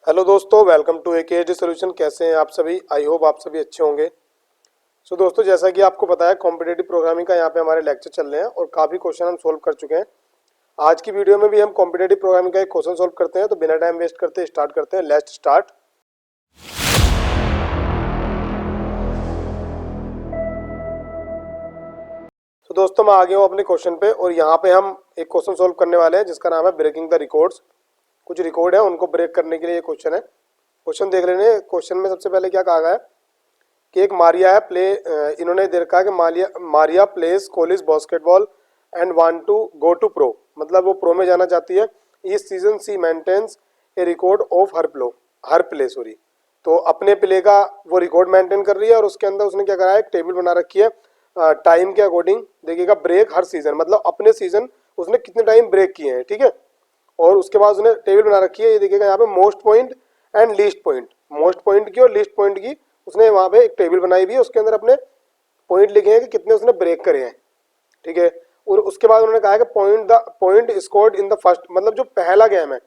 Hello दोस्तों, welcome to एकेडी solution. कैसे हैं आप सभी? आई होप आप सभी अच्छे होंगे। सो दोस्तों, जैसा कि आपको पता है, कॉम्पिटेटिव प्रोग्रामिंग का यहाँ पे हमारे लेक्चर चल रहे हैं और काफ़ी क्वेश्चन हम सोल्व कर चुके हैं। आज की वीडियो में भी हम कॉम्पिटेटिव प्रोग्रामिंग का एक क्वेश्चन सोल्व करते हैं। तो बिना टाइम वेस्ट करते स्टार्ट करते हैं। Let's start. तो दोस्तों, मैं आ गया हूँ अपने क्वेश्चन पे और यहाँ पे हम एक क्वेश्चन सोल्व करने वाले हैं जिसका नाम है ब्रेकिंग द रिकॉर्ड्स। कुछ रिकॉर्ड है, उनको ब्रेक करने के लिए ये क्वेश्चन है। क्वेश्चन देख लेने। क्वेश्चन में सबसे पहले क्या कहा गया है कि एक मारिया है इन्होंने दे रखा है कि Maria plays college basketball and want to go to pro, मतलब वो प्रो में जाना चाहती है। इस season she maintains a record of her play sorry. तो अपने प्ले का वो रिकॉर्ड मेंटेन कर रही है और उसके अंदर उसने क्या करा है, एक टेबल बना रखी है टाइम के अकॉर्डिंग। देखिएगा, ब्रेक हर सीजन, मतलब अपने सीजन उसने कितने टाइम ब्रेक किए हैं, ठीक है। और उसके बाद उसने टेबल बना रखी है, ये देखिएगा यहाँ पे most point and least point, most point की और लीस्ट पॉइंट की उसने वहाँ पे एक टेबल बनाई हुई है। उसके अंदर अपने पॉइंट लिखे हैं कि कितने उसने ब्रेक करे हैं, ठीक है। और उसके बाद उन्होंने कहा है कि point scored in the first, मतलब जो पहला गेम है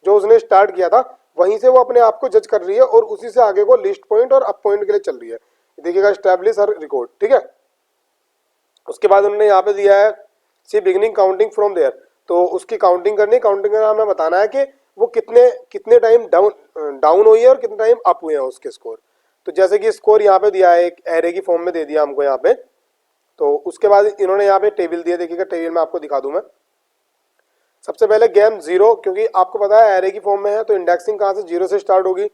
जो उसने स्टार्ट किया था वहीं से वो अपने आप को जज कर रही है और उसी से आगे को लिस्ट पॉइंट और अप पॉइंट के लिए चल रही है। देखिएगा, स्टैब्लिश हर रिकॉर्ड, ठीक है। उसके बाद उन्होंने यहाँ पे दिया है सी बिगिनिंग काउंटिंग फ्रॉम देयर। तो उसकी काउंटिंग करनी, काउंटिंग करना हमें बताना है कि वो कितने कितने टाइम डाउन हुई है और कितने टाइम अप हुए हैं उसके स्कोर। तो जैसे कि स्कोर यहाँ पे दिया है, एक एरे की फॉर्म में दे दिया हमको यहाँ पे। तो उसके बाद इन्होंने यहाँ पे टेबल दिया। देखिएगा, टेबल में आपको दिखा दूं मैं। सबसे पहले गेम जीरो, क्योंकि आपको पता है एरे की फॉर्म में है तो इंडेक्सिंग कहाँ से, जीरो से स्टार्ट होगी।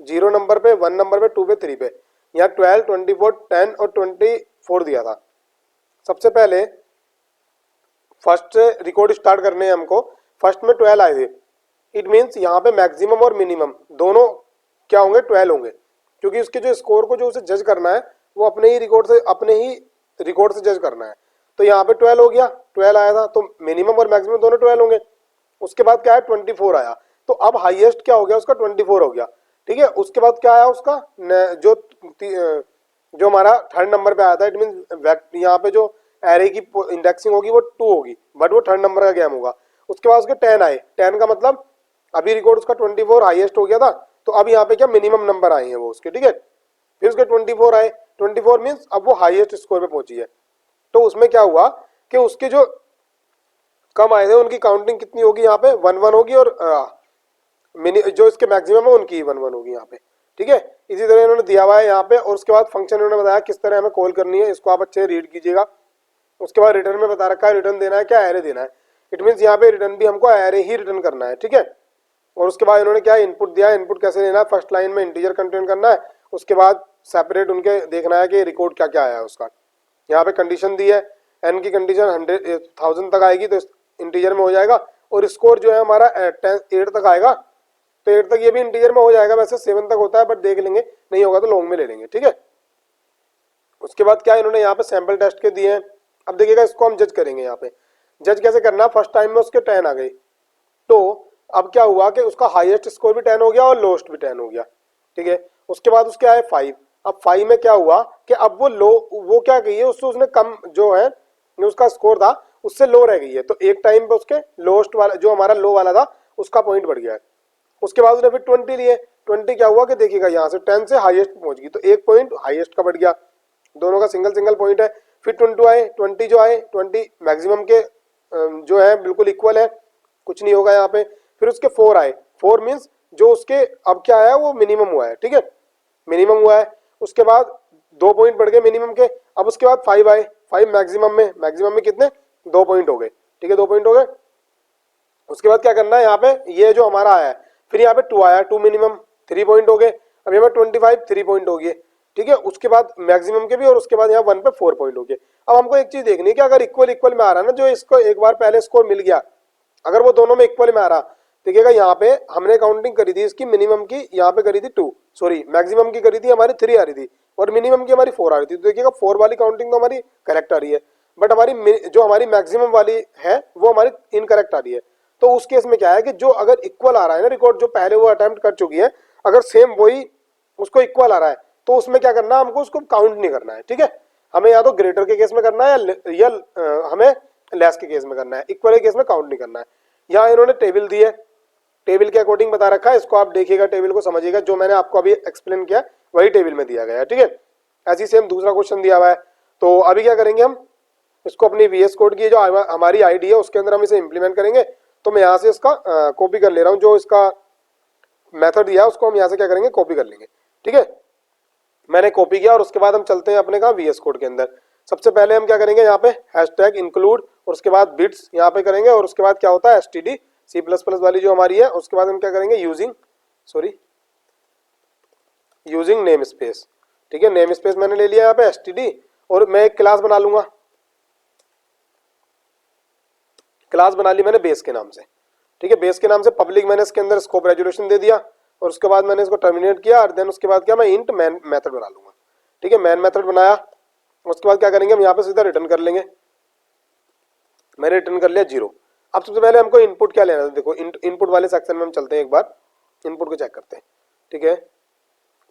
जीरो नंबर पे, वन नंबर पे, टू पे, थ्री पे। यहाँ 12, 24, 10 और 24 दिया था। सबसे पहले फर्स्ट रिकॉर्ड स्टार्ट करने हैं हमको। फर्स्ट में 12 आए थे। इट मीन्स यहाँ पे मैक्सिमम और मिनिमम दोनों क्या होंगे, 12 होंगे, क्योंकि उसके जो स्कोर को जो उसे जज करना है वो अपने ही रिकॉर्ड से जज करना है। तो यहाँ पे 12 हो गया, 12 आया था तो मिनिमम और मैक्सिमम दोनों 12 होंगे। उसके बाद क्या है, 24 आया। तो अब हाईएस्ट क्या हो गया उसका, 24 हो गया, ठीक है। उसके बाद क्या आया उसका जो जो हमारा थर्ड नंबर पे आया था, इट मीन यहाँ पे जो एरे की इंडेक्सिंग होगी वो 2 होगी, बट वो थर्ड नंबर का गेम होगा। उसके बाद उसके 10 आए। 10 का मतलब अभी रिकॉर्ड उसका 24 हाईएस्ट हो गया था, तो अब यहाँ पे क्या मिनिमम नंबर आए हैं वो उसके, ठीक है। फिर उसके 24 आए। 24 मीन्स अब वो हाईएस्ट स्कोर पे पहुंची है। तो उसमें क्या हुआ कि उसके जो कम आए थे उनकी काउंटिंग कितनी होगी, यहाँ पे 1-1 होगी और जो इसके मैक्सिमम है उनकी 1-1 होगी यहाँ पे, ठीक है। इसी तरह इन्होंने दिया हुआ है यहाँ पे। और उसके बाद फंक्शन इन्होंने बताया किस तरह हमें कॉल करनी है, इसको आप अच्छे से रीड कीजिएगा। उसके बाद रिटर्न में बता रखा है, रिटर्न देना है क्या, एरे देना है। इट मीन्स यहाँ पे रिटर्न भी हमको एरे ही रिटर्न करना है, ठीक है। और उसके बाद इन्होंने क्या इनपुट दिया है, इनपुट कैसे लेना है, फर्स्ट लाइन में इंटीजर कंटेंट करना है। उसके बाद सेपरेट उनके देखना है कि रिकॉर्ड क्या क्या आया है उसका। यहाँ पे कंडीशन दी है, एन की कंडीशन 100,000 तक आएगी तो इंटीजर में हो जाएगा। और स्कोर जो है हमारा 8 तक आएगा तो 8 तक ये भी इंटीजर में हो जाएगा। वैसे 7 तक होता है बट देख लेंगे, नहीं होगा तो लॉन्ग में ले लेंगे, ठीक है। उसके बाद क्या इन्होंने यहाँ पे सैंपल टेस्ट के दिए हैं। अब देखिएगा, इसको हम जज करेंगे। यहाँ पे जज कैसे करना, फर्स्ट टाइम में उसके 10 आ गई तो अब क्या हुआ कि उसका हाईएस्ट स्कोर भी 10 हो गया और लोएस्ट भी 10 हो गया, ठीक है। उसके बाद उसके आए 5। अब 5 में क्या हुआ कि अब वो क्या गई है, उससे उसने कम जो है जो उसका स्कोर था उससे लो रह गई है। तो एक टाइम पे उसके लोएस्ट वाला जो हमारा लो वाला था उसका पॉइंट बढ़ गया है। उसके बाद उसने फिर 20 लिए। 20 क्या हुआ कि देखिएगा, यहाँ से 10 से हाईएस्ट पहुंच गई तो एक पॉइंट हाईएस्ट का बढ़ गया। दोनों का सिंगल सिंगल पॉइंट है। फिर 22 आए। 20 जो आए, 20 मैक्सिमम के जो है बिल्कुल इक्वल है, कुछ नहीं होगा यहाँ पे। फिर उसके 4 आए। 4 मीन्स जो उसके अब क्या आया वो मिनिमम हुआ है, ठीक है, मिनिमम हुआ है। उसके बाद 2 पॉइंट बढ़ गए मिनिमम के। अब उसके बाद 5 आए। 5 मैक्सिमम में कितने, 2 पॉइंट हो गए, ठीक है, 2 पॉइंट हो गए। उसके बाद क्या करना है, यहाँ पे ये जो हमारा आया है, फिर यहाँ पे 2 आया, 2 मिनिमम, 3 पॉइंट हो गए। अब यहाँ पे 25, 3 पॉइंट हो गए, ठीक है। उसके बाद मैक्सिमम के भी, और उसके बाद यहाँ 1 पे 4 पॉइंट हो गए। अब हमको एक चीज देखनी है कि अगर इक्वल इक्वल में आ रहा है ना, जो इसको एक बार पहले स्कोर मिल गया, अगर वो दोनों में इक्वल में आ रहा, देखिएगा यहाँ पे हमने काउंटिंग करी थी इसकी मिनिमम की, यहाँ पे करी थी 2, सॉरी मैक्सिमम की करी थी हमारी 3 आ रही थी और मिनिमम की हमारी 4 आ रही थी। तो देखिएगा 4 वाली काउंटिंग तो हमारी करेक्ट आ रही है, बट हमारी जो हमारी मैक्सिमम वाली है वो हमारी इनकरेक्ट आ रही है। तो उस केस में क्या है कि जो अगर इक्वल आ रहा है ना रिकॉर्ड, जो पहले वो अटेम्प्ट कर चुकी है, अगर सेम वही उसको इक्वल आ रहा है तो उसमें क्या करना है, हमको उसको काउंट नहीं करना है, ठीक है। हमें या तो ग्रेटर के केस में करना है या हमें लेस के केस में करना है, इक्वल के केस में काउंट नहीं करना है। यहाँ इन्होंने टेबल दी है, टेबल के अकॉर्डिंग बता रखा है, इसको आप देखिएगा, टेबल को समझिएगा, जो मैंने आपको अभी एक्सप्लेन किया वही टेबल में दिया गया है, ठीक है। ऐसी सेम दूसरा क्वेश्चन दिया हुआ है। तो अभी क्या करेंगे हम, इसको अपनी VS कोड की जो हमारी आईडी है उसके अंदर हम इसे इंप्लीमेंट करेंगे। तो मैं यहाँ से इसका कॉपी कर ले रहा हूँ, जो इसका मेथड दिया है उसको हम यहाँ से क्या करेंगे, कॉपी कर लेंगे, ठीक है। मैंने कॉपी किया और उसके बाद हम चलते हैं अपने कहाँ, VS कोड के अंदर। सबसे पहले हम क्या करेंगे, यहाँ पे हैशटैग इंक्लूड और उसके बाद बिट्स यहाँ पे करेंगे और उसके बाद क्या होता है std C++ वाली जो हमारी है, उसके बाद हम क्या करेंगे यूजिंग नेम स्पेस, ठीक है। नेम स्पेस मैंने ले लिया यहाँ पे std और मैं एक क्लास बना लूंगा, क्लास बना ली मैंने बेस के नाम से, ठीक है। बेस के नाम से पब्लिक मैंने इसके अंदर स्कोप रेजोल्यूशन दे दिया और उसके बाद मैंने इसको टर्मिनेट किया और देन उसके बाद क्या मैं इंट मैन मेथड बना लूंगा, ठीक है। मैन मेथड बनाया, उसके बाद क्या करेंगे हम यहाँ पे सीधा रिटर्न कर लेंगे। मैंने रिटर्न कर लिया 0। अब सबसे पहले हमको इनपुट क्या लेना है, देखो इनपुट वाले सेक्शन में हम चलते हैं, एक बार इनपुट को चेक करते हैं, ठीक है।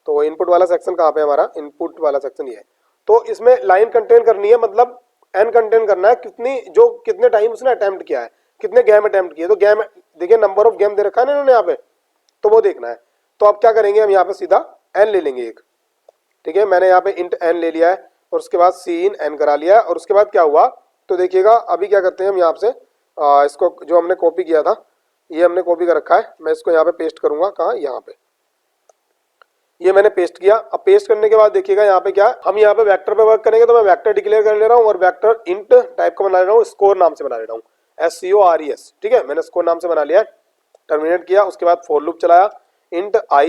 तो इनपुट वाला सेक्शन कहाँ पे हमारा, इनपुट वाला सेक्शन ये है। तो इसमें लाइन कंटेन करनी है, मतलब n कंटेन करना है, कितने टाइम उसने अटेम्प्ट किया है, कितने गेम अटेम्प्ट किए। तो गेम देखिए, नंबर ऑफ गेम दे रखा है ना इन्होंने यहाँ पे, तो वो देखना है। तो अब क्या करेंगे, हम यहाँ पे सीधा n ले लेंगे एक, ठीक है। मैंने यहाँ पे इंट n ले लिया है और उसके बाद sin n करा लिया है और उसके बाद क्या हुआ, तो देखिएगा अभी क्या करते हैं हम यहाँ से इसको जो हमने कॉपी किया था, ये हमने कॉपी कर रखा है, मैं इसको यहाँ पे पेस्ट करूंगा, कहाँ, यहाँ पे, ये मैंने पेस्ट किया। अब पेस्ट करने के बाद देखिएगा यहाँ पे क्या, हम यहाँ पे वेक्टर पे वर्क करेंगे, तो मैं वेक्टर डिक्लेयर कर ले रहा हूँ और वेक्टर इंट टाइप का बना ले रहा हूँ, स्कोर नाम से बना ले रहा हूँ, SCORES, ठीक है। मैंने स्कोर नाम से बना लिया, टर्मिनेट किया, उसके बाद फॉर लूप चलाया, int i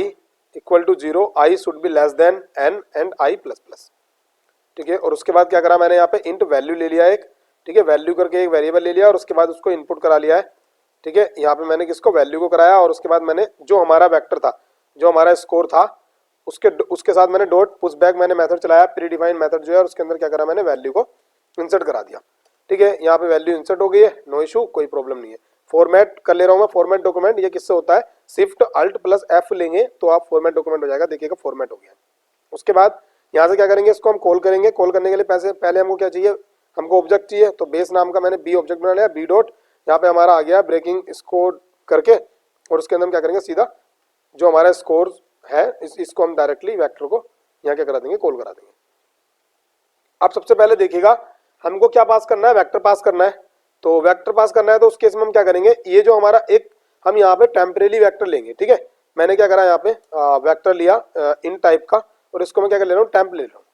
equal to 0, i should be less than n and i plus plus, ठीक है। और उसके बाद क्या करा मैंने यहाँ पे इंट वैल्यू ले लिया एक, ठीक है, वैल्यू करके एक वेरिएबल ले लिया और उसके बाद उसको इनपुट करा लिया है, ठीक है। यहाँ पे मैंने किसको, वैल्यू को कराया और उसके बाद मैंने जो हमारा वेक्टर था, जो हमारा स्कोर था, उसके साथ मैंने डॉट पुश बैक मैंने मेथड चलाया, प्री डिफाइंड मेथड जो है, उसके अंदर क्या करा मैंने, वैल्यू को इंसर्ट करा दिया, ठीक है। यहाँ पे वैल्यू इंसर्ट हो गई है, नो इशू, कोई प्रॉब्लम नहीं है। फॉर्मेट कर ले रहा हूँ मैं, फॉर्मेट डॉक्यूमेंट, ये किससे होता है, शिफ्ट अल्ट प्लस F लेंगे तो आप फॉर्मेट डॉक्यूमेंट हो जाएगा, देखिएगा फॉर्मेट हो गया। उसके बाद यहाँ से क्या करेंगे, इसको हम कॉल करेंगे। कॉल करने के लिए पहले हमको क्या चाहिए, हमको ऑब्जेक्ट चाहिए, तो बेस नाम का मैंने बी ऑब्जेक्ट बना लिया, बी डॉट, यहाँ पे हमारा आ गया ब्रेकिंग स्कोर करके, और उसके अंदर हम क्या करेंगे, सीधा जो हमारा स्कोर है इसको हम डायरेक्टली वेक्टर को यहाँ क्या करा देंगे, कॉल करा देंगे। अब सबसे पहले देखिएगा हमको क्या पास करना है, वेक्टर पास करना है। तो वेक्टर पास करना है तो उस केस में हम क्या करेंगे, ये जो हमारा एक हम यहाँ पे टेम्परेरी वेक्टर लेंगे, ठीक है। मैंने क्या करा यहाँ पे वेक्टर लिया इन टाइप का और इसको मैं क्या कर ले रहा हूँ, टेम्प ले रहा हूँ,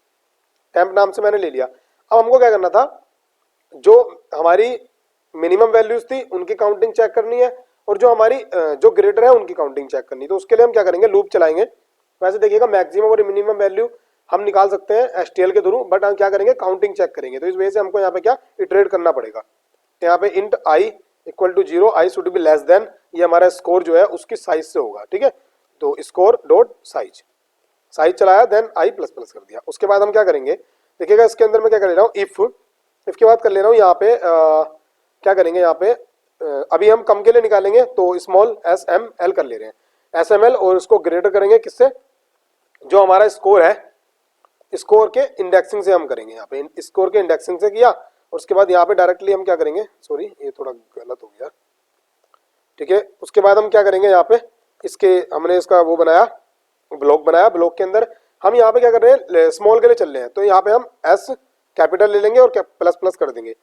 टेम्प नाम से मैंने ले लिया। अब हमको क्या करना था, जो हमारी मिनिमम वैल्यूज थी उनकी काउंटिंग चेक करनी है और जो हमारी जो ग्रेटर है उनकी काउंटिंग चेक करनी है। तो उसके लिए हम क्या करेंगे, लूप चलाएंगे। वैसे देखिएगा मैक्सिमम और मिनिमम वैल्यू हम निकाल सकते हैं STL के थ्रू, बट हम क्या करेंगे, काउंटिंग चेक करेंगे। तो इस वजह से हमको यहाँ पे क्या इटरेट करना पड़ेगा। तो यहाँ पे int i equal to 0, i should be less than, ये हमारा स्कोर जो है उसकी साइज से होगा, ठीक है। तो स्कोर डॉट साइज चलाया, देन i प्लस प्लस कर दिया। उसके बाद हम क्या करेंगे, देखिएगा इसके अंदर मैं क्या कर ले रहा हूँ, इफ के बाद कर ले रहा हूँ यहाँ पे क्या करेंगे, यहाँ पे अभी हम कम के लिए निकालेंगे तो स्मॉल SML कर ले रहे हैं, SML, और इसको ग्रेटर करेंगे किससे, जो हमारा स्कोर है, स्कोर के इंडेक्सिंग से हम करेंगे। यहाँ पे स्कोर के इंडेक्सिंग से किया और उसके बाद यहाँ पे डायरेक्टली हम क्या करेंगे, सॉरी ये थोड़ा गलत हो गया, ठीक है। उसके बाद हम क्या करेंगे, यहाँ पे हमने इसका वो बनाया, ब्लॉक बनाया, ब्लॉक के अंदर हम यहाँ पे क्या कर रहे हैं, स्मॉल के लिए चल रहे हैं, तो यहाँ पे हम S कैपिटल ले लेंगे और प्लस प्लस कर देंगे।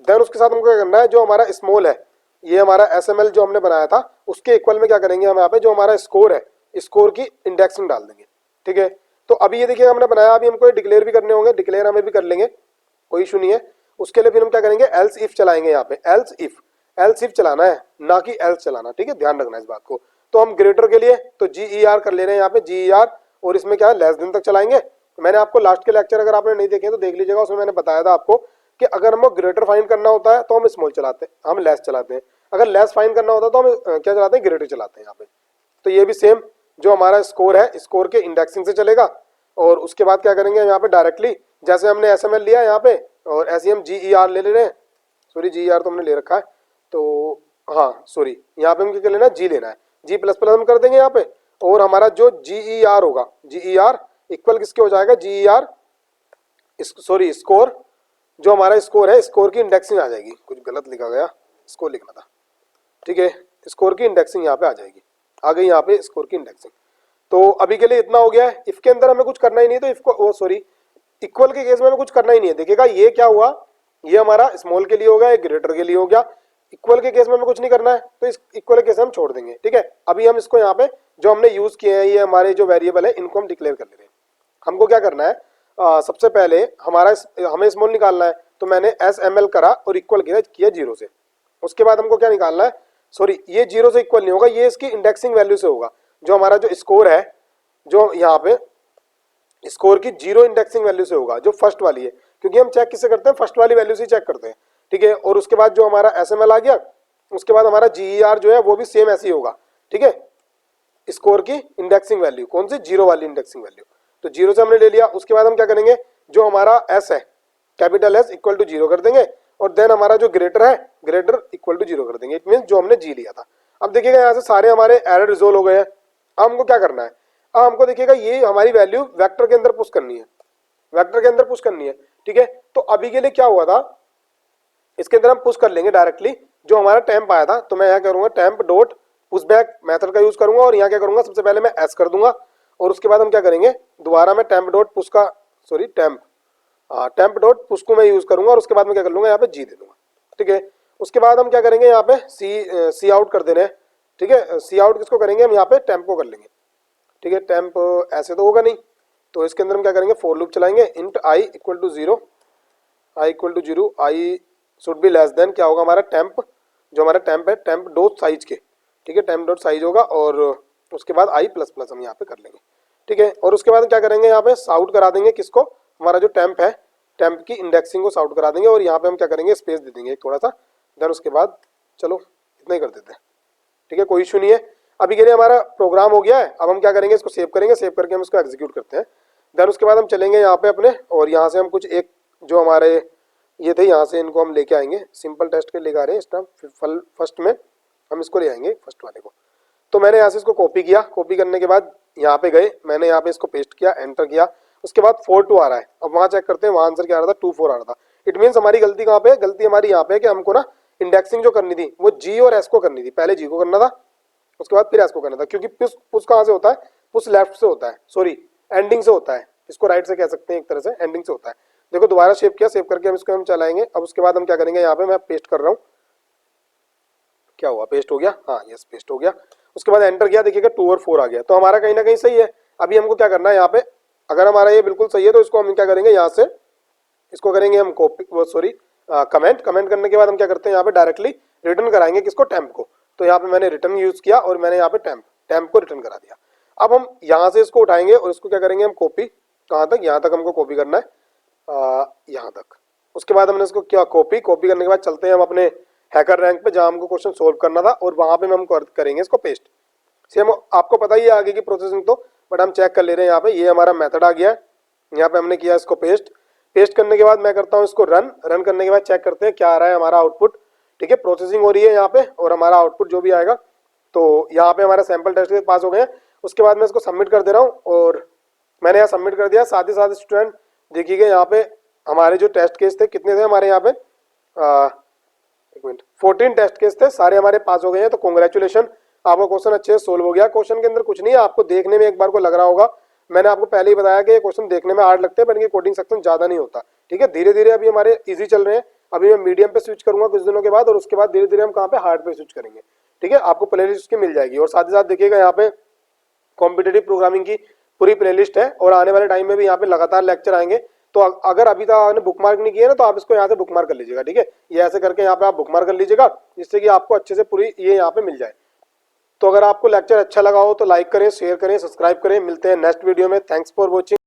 देन उसके साथ हमको क्या करना है, जो हमारा स्मॉल है, ये हमारा SML जो हमने बनाया था उसके इक्वल में क्या करेंगे, हम यहाँ पे जो हमारा स्कोर है, स्कोर की इंडेक्सिंग डाल देंगे, ठीक है। तो अभी ये देखिए हमने बनाया, अभी हमको डिक्लेयर भी करने होंगे, डिक्लेयर हमें भी कर लेंगे, कोई इशू नहीं है। उसके लिए फिर हम क्या करेंगे, एल्स इफ चलाएंगे। यहाँ पे एल्स इफ चलाना है, ना कि एल्स चलाना, ठीक है, ध्यान रखना इस बात को। तो हम ग्रेटर के लिए तो GER कर ले रहे हैं यहाँ पे, GER, और इसमें क्या है, लेस देन तक चलाएंगे। मैंने आपको लास्ट के लेक्चर अगर आपने नहीं देखे तो देख लीजिएगा, उसमें मैंने बताया था आपको कि अगर हमको ग्रेटर फाइंड करना होता है तो हम स्मॉल चलाते हैं, हम लेस चलाते हैं। अगर लेस फाइंड करना होता है तो हम क्या चलाते हैं, ग्रेटर चलाते हैं यहाँ पे। तो ये भी सेम, जो हमारा स्कोर है, स्कोर के इंडेक्सिंग से चलेगा। और उसके बाद क्या करेंगे, यहाँ पे डायरेक्टली जैसे हमने SML लिया यहाँ पे, और ऐसे हम GER ले रहे हैं, सॉरी GER तो हमने ले रखा है, तो हाँ सॉरी, यहाँ पे हम क्या लेना है, G लेना है, G प्लस प्लस हम कर देंगे यहाँ पे। और हमारा जो GER होगा, GER इक्वल किसके हो जाएगा, GER सॉरी स्कोर, जो हमारा स्कोर है, स्कोर की इंडेक्सिंग आ जाएगी, कुछ गलत लिखा गया, स्कोर लिखना था, ठीक है। स्कोर की इंडेक्सिंग यहाँ पे आ जाएगी, आ गई यहाँ पे स्कोर की इंडेक्सिंग। तो अभी के लिए इतना हो गया है। इफ के अंदर हमें कुछ करना ही नहीं, तो इफ को वो सॉरी इक्वल के केस में हमें कुछ करना ही नहीं है। देखिएगा ये क्या हुआ, ये हमारा स्मॉल के लिए हो गया, एक ग्रेटर के लिए हो गया। इक्वल के केस में हमें कुछ नहीं करना है, तो इस इक्वल के केस हम छोड़ देंगे, ठीक है। अभी हम इसको यहाँ पे जो हमने यूज किए हैं, ये हमारे जो वेरिएबल है, इनको हम डिक्लेयर कर ले रहे हैं। हमको क्या करना है, सबसे पहले हमें स्मॉल निकालना है, तो मैंने SML करा और इक्वल किया 0 से। उसके बाद हमको क्या निकालना है, सॉरी ये 0 से इक्वल नहीं होगा, ये इसकी इंडेक्सिंग वैल्यू से होगा। जो हमारा जो स्कोर है, जो यहाँ पे स्कोर की 0 इंडेक्सिंग वैल्यू से होगा, जो फर्स्ट वाली है, क्योंकि हम चेक किससे करते हैं, फर्स्ट वाली वैल्यू से चेक करते हैं, ठीक है। और उसके बाद जो हमारा SML आ गया, उसके बाद हमारा GER जो है वो भी सेम ऐसे ही होगा, ठीक है। स्कोर की इंडेक्सिंग वैल्यू कौन सी, 0 वाली इंडेक्सिंग वैल्यू, तो 0 से हमने ले लिया। उसके बाद हम क्या करेंगे, जो हमारा S है, कैपिटल S इक्वल टू 0 कर देंगे, और देन हमारा जो ग्रेटर है, ग्रेटर इक्वल टू 0 कर देंगे। इट मीन जो हमने G लिया था। अब देखिएगा यहाँ से सारे हमारे एरर रिजोल्व हो गए हैं। अब हमको क्या करना है, अब हमको देखिएगा ये हमारी वैल्यू वेक्टर के अंदर पुश करनी है, वेक्टर के अंदर पुश करनी है, ठीक है। तो अभी के लिए क्या हुआ था, इसके अंदर हम पुश कर लेंगे डायरेक्टली जो हमारा टेम्प आया था। तो मैं यहाँ करूंगा temp dot push back method का यूज करूंगा, और यहाँ क्या करूंगा, सबसे पहले मैं S कर दूंगा, और उसके बाद हम क्या करेंगे, दोबारा मैं टेम्प डॉट पुश का सॉरी टेम्प डॉट पुश को मैं यूज करूंगा, और उसके बाद मैं क्या कर लूंगा, यहाँ पे G दे दूंगा, ठीक है। उसके बाद हम क्या करेंगे, यहाँ पे सी आउट कर देना है, ठीक है। सी आउट किसको करेंगे, हम यहाँ पे टेम्प को कर लेंगे, ठीक है। टेम्प ऐसे तो होगा नहीं, तो इसके अंदर हम क्या करेंगे, फॉर लूप चलाएंगे, int I equal to 0, I equal to 0, I should be less than क्या होगा हमारा टेम्प, जो हमारा टेम्प है, टेम्प डॉट साइज के, ठीक है, टेम्प डॉट साइज होगा, और उसके बाद I प्लस प्लस हम यहाँ पे कर लेंगे, ठीक है। और उसके बाद क्या करेंगे, यहाँ पे साउट करा देंगे किसको, हमारा जो टेम्प है, टेम्प की इंडेक्सिंग को साउट करा देंगे, और यहाँ पे हम क्या करेंगे, स्पेस दे देंगे थोड़ा सा। देन उसके बाद चलो इतना ही कर देते हैं, ठीक है, कोई इशू नहीं है। अभी के लिए हमारा प्रोग्राम हो गया है। अब हम क्या करेंगे, इसको सेव करेंगे, सेव करके हम इसको एग्जीक्यूट करते हैं। देन उसके बाद हम चलेंगे यहाँ पे अपने, और यहाँ से हम कुछ एक जो हमारे ये थे, यहाँ से इनको हम लेके आएंगे, सिंपल टेस्ट के लेके आ रहे हैं इस टाइम। फर्स्ट में हम इसको ले आएंगे, फर्स्ट वाले को। तो मैंने यहाँ से इसको कॉपी किया, कॉपी करने के बाद यहाँ पे गए, मैंने यहाँ पे इसको पेस्ट किया, एंटर किया। उसके बाद 4-2 आ रहा है। अब वहाँ चेक करते हैं, वहाँ आंसर क्या आ रहा था, 2-4 आ रहा था। इट मीन्स हमारी गलती कहाँ पे है, गलती हमारी यहाँ पे है कि हमको ना इंडेक्सिंग जो करनी थी वो G और S को करनी थी। पहले G को करना था, उसके बाद फिर S को करना था, क्योंकि पुश कहाँ से होता है, पुश लेफ्ट से होता है, सॉरी एंडिंग से होता है, इसको राइट से कह सकते हैं, एक तरह से एंडिंग से होता है। देखो दोबारा सेव किया, सेव करके हम इसको हम चलाएंगे। अब उसके बाद हम क्या करेंगे, यहाँ पे मैं पेस्ट कर रहा हूँ, क्या हुआ, पेस्ट हो गया, हाँ यस पेस्ट हो गया। उसके बाद एंटर किया, देखिएगा 2 और 4 आ गया, तो हमारा कहीं ना कहीं सही है। अभी हमको क्या करना है, यहाँ पे अगर हमारा ये बिल्कुल सही है, तो इसको हम क्या करेंगे, यहाँ से इसको करेंगे हम कॉपी, वो सॉरी कमेंट करने के बाद हम क्या करते हैं, यहाँ पे डायरेक्टली रिटर्न कराएंगे किसको, टेम्प को। तो यहाँ पे मैंने रिटर्न यूज किया, और मैंने यहाँ पे टेम्प को रिटर्न करा दिया। अब हम यहाँ से इसको उठाएंगे, और इसको क्या करेंगे, हम कॉपी कहाँ तक, यहाँ तक हमको कॉपी करना है, यहाँ तक। उसके बाद हमने इसको क्या कॉपी करने के बाद चलते हैं हम अपने हैकर रैंक पे, जहाँ हमको क्वेश्चन सोल्व करना था, और वहाँ पे हम करेंगे इसको पेस्ट। सेम आपको पता ही है आगे की प्रोसेसिंग तो, बट हम चेक कर ले रहे हैं। यहाँ पे ये हमारा मेथड आ गया है, यहाँ पे हमने किया इसको पेस्ट करने के बाद मैं करता हूँ इसको रन करने के बाद चेक करते हैं क्या आ रहा है हमारा आउटपुट, ठीक है। प्रोसेसिंग हो रही है यहाँ पे, और हमारा आउटपुट जो भी आएगा, तो यहाँ पे हमारा सैंपल टेस्ट के पास हो गए हैं। उसके बाद मैं इसको सबमिट कर दे रहा हूँ, और मैंने यहाँ सबमिट कर दिया। साथ ही साथ स्टूडेंट देखिएगा यहाँ पे हमारे जो टेस्ट केस थे, कितने थे हमारे यहाँ पे, एक मिनट, 14 टेस्ट केस थे, सारे हमारे पास हो गए हैं। तो कॉन्ग्रेचुलेशन, आपका क्वेश्चन अच्छे से सोल्व हो गया। क्वेश्चन के अंदर कुछ नहीं है, आपको देखने में एक बार को लग रहा होगा, मैंने आपको पहले ही बताया कि ये क्वेश्चन देखने में हार्ड लगते हैं, पर इनके कोडिंग सेक्शन ज्यादा नहीं होता, ठीक है। धीरे धीरे अभी हमारे इजी चल रहे हैं, अभी मैं मीडियम पे स्विच करूंगा कुछ दिनों के बाद, और उसके बाद धीरे धीरे हम कहाँ पे हार्ड पे स्विच करेंगे, ठीक है। आपको प्लेलिस्ट की मिल जाएगी, और साथ ही साथ देखिएगा यहाँ पे कॉम्पिटेटिव प्रोग्रामिंग की पूरी प्लेलिस्ट है, और आने वाले टाइम में भी यहाँ पे लगातार लेक्चर आएंगे। तो अगर अभी तक आपने बुकमार्क नहीं किया ना, तो आप इसको यहाँ से बुकमार्क कर लीजिएगा, ठीक है। ये ऐसे करके यहाँ पे आप बुकमार्क कर लीजिएगा, जिससे कि आपको अच्छे से पूरी ये यहाँ पे मिल जाए। तो अगर आपको लेक्चर अच्छा लगा हो तो लाइक करें, शेयर करें, सब्सक्राइब करें। मिलते हैं नेक्स्ट वीडियो में। Thanks for watching.